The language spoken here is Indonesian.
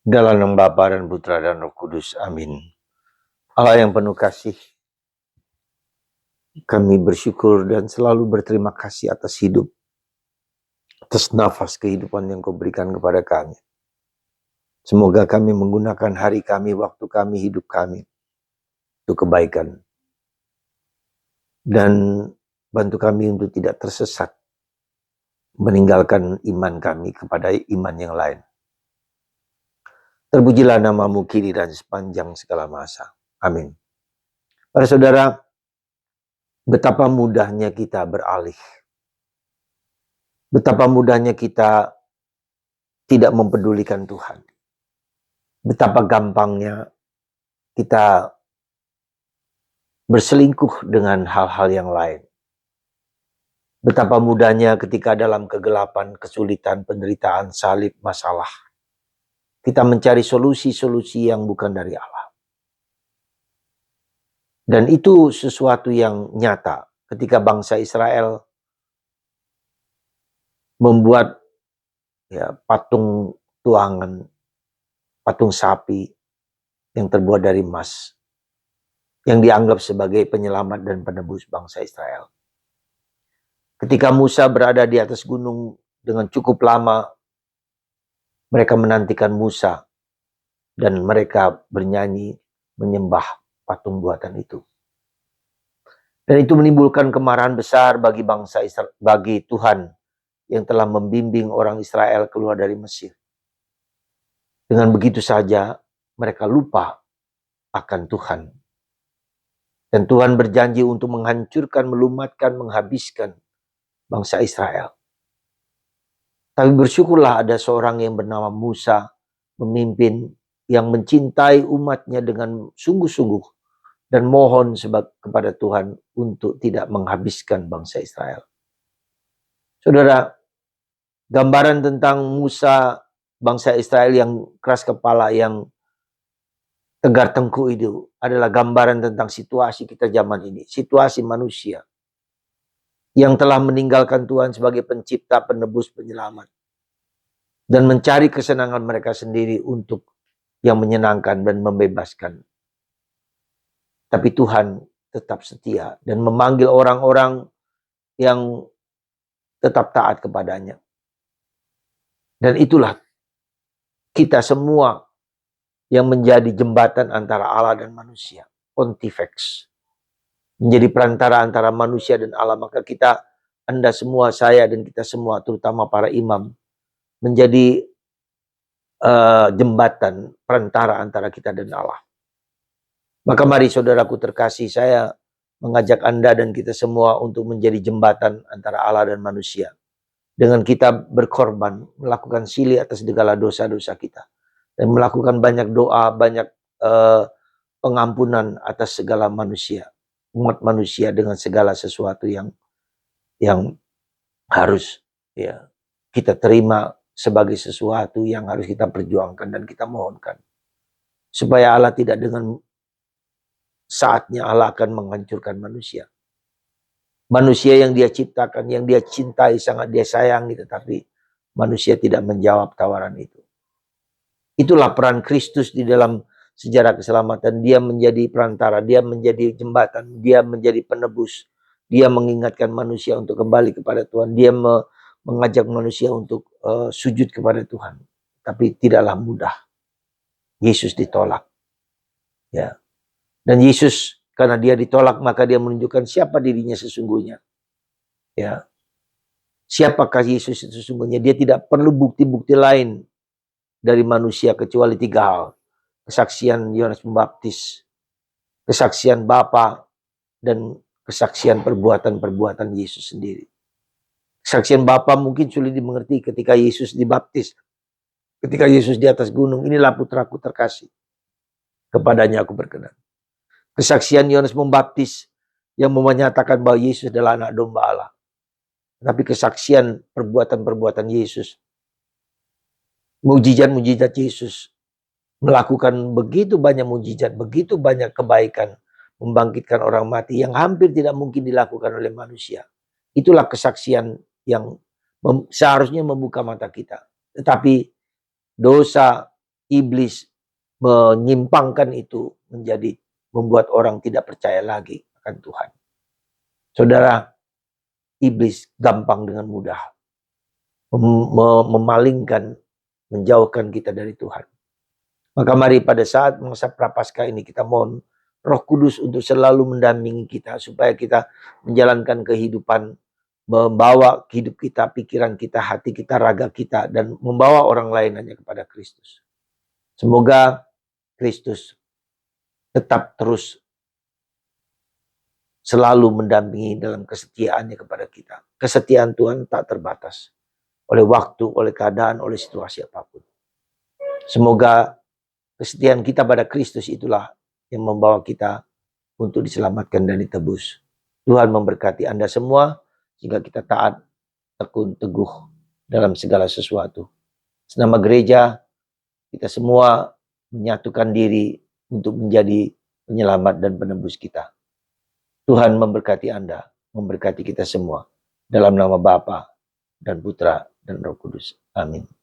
Dalam nama Bapa dan Putra dan Roh Kudus. Amin. Allah yang penuh kasih, kami bersyukur dan selalu berterima kasih atas hidup, atas nafas kehidupan yang Kau berikan kepada kami. Semoga kami menggunakan hari kami, waktu kami, hidup kami untuk kebaikan. Dan bantu kami untuk tidak tersesat, meninggalkan iman kami kepada iman yang lain. Terpujilah nama-Mu kini dan sepanjang segala masa. Amin. Para saudara, betapa mudahnya kita beralih. Betapa mudahnya kita tidak mempedulikan Tuhan. Betapa gampangnya kita berselingkuh dengan hal-hal yang lain. Betapa mudahnya ketika dalam kegelapan, kesulitan, penderitaan, salib, masalah, kita mencari solusi-solusi yang bukan dari Allah. Dan itu sesuatu yang nyata ketika bangsa Israel membuat patung tuangan, patung sapi yang terbuat dari emas, yang dianggap sebagai penyelamat dan penebus bangsa Israel. Ketika Musa berada di atas gunung dengan cukup lama, mereka menantikan Musa dan mereka bernyanyi menyembah patung buatan itu. Dan itu menimbulkan kemarahan besar bagi bangsa Israel, bagi Tuhan yang telah membimbing orang Israel keluar dari Mesir. Dengan begitu saja mereka lupa akan Tuhan. Dan Tuhan berjanji untuk menghancurkan, melumatkan, menghabiskan bangsa Israel. Tapi bersyukurlah ada seorang yang bernama Musa, memimpin yang mencintai umatnya dengan sungguh-sungguh dan mohon kepada Tuhan untuk tidak menghabiskan bangsa Israel. Saudara, gambaran tentang Musa, bangsa Israel yang keras kepala, yang tegar tengkuk itu adalah gambaran tentang situasi kita zaman ini, situasi manusia yang telah meninggalkan Tuhan sebagai pencipta, penebus, penyelamat. Dan mencari kesenangan mereka sendiri untuk yang menyenangkan dan membebaskan. Tapi Tuhan tetap setia dan memanggil orang-orang yang tetap taat kepadanya. Dan itulah kita semua yang menjadi jembatan antara Allah dan manusia. Pontifex. Menjadi perantara antara manusia dan Allah. Maka kita, Anda semua, saya dan kita semua, terutama para imam, menjadi jembatan perantara antara kita dan Allah. Maka mari saudaraku terkasih, saya mengajak Anda dan kita semua untuk menjadi jembatan antara Allah dan manusia. Dengan kita berkorban, melakukan silih atas segala dosa-dosa kita. Dan melakukan banyak doa, banyak pengampunan atas segala manusia. Umat manusia dengan segala sesuatu yang harus kita terima sebagai sesuatu yang harus kita perjuangkan dan kita mohonkan. Supaya Allah tidak dengan saatnya Allah akan menghancurkan manusia. Manusia yang dia ciptakan, yang dia cintai, sangat dia sayangi, tetapi manusia tidak menjawab tawaran itu. Itulah peran Kristus di dalam sejarah keselamatan. Dia menjadi perantara, dia menjadi jembatan, dia menjadi penebus. Dia mengingatkan manusia untuk kembali kepada Tuhan. Dia mengajak manusia untuk sujud kepada Tuhan. Tapi tidaklah mudah. Yesus ditolak. Ya. Dan Yesus, karena dia ditolak, maka dia menunjukkan siapa dirinya sesungguhnya. Ya. Siapakah Yesus itu sesungguhnya? Dia tidak perlu bukti-bukti lain dari manusia kecuali 3 hal. Kesaksian Yohanes Pembaptis, kesaksian Bapa, dan kesaksian perbuatan-perbuatan Yesus sendiri. Kesaksian Bapa mungkin sulit dimengerti ketika Yesus dibaptis. Ketika Yesus di atas gunung, inilah putraku terkasih, kepadanya aku berkenan. Kesaksian Yohanes Pembaptis yang menyatakan bahwa Yesus adalah anak domba Allah. Tapi kesaksian perbuatan-perbuatan Yesus, mujizat-mujizat Yesus, melakukan begitu banyak mujizat, begitu banyak kebaikan, membangkitkan orang mati yang hampir tidak mungkin dilakukan oleh manusia. Itulah kesaksian yang seharusnya membuka mata kita. Tetapi dosa iblis menyimpangkan itu menjadi membuat orang tidak percaya lagi akan Tuhan. Saudara, iblis gampang dengan mudah memalingkan, menjauhkan kita dari Tuhan. Maka mari pada saat masa Prapaskah ini kita mohon Roh Kudus untuk selalu mendampingi kita supaya kita menjalankan kehidupan, membawa hidup kita, pikiran kita, hati kita, raga kita, dan membawa orang lain hanya kepada Kristus. Semoga Kristus tetap terus selalu mendampingi dalam kesetiaannya kepada kita. Kesetiaan Tuhan tak terbatas oleh waktu, oleh keadaan, oleh situasi apapun. Semoga kesetiaan kita pada Kristus itulah yang membawa kita untuk diselamatkan dan ditebus. Tuhan memberkati Anda semua sehingga kita taat, tekun, teguh dalam segala sesuatu. Senama gereja, kita semua menyatukan diri untuk menjadi penyelamat dan penebus kita. Tuhan memberkati Anda, memberkati kita semua. Dalam nama Bapa dan Putra dan Roh Kudus. Amin.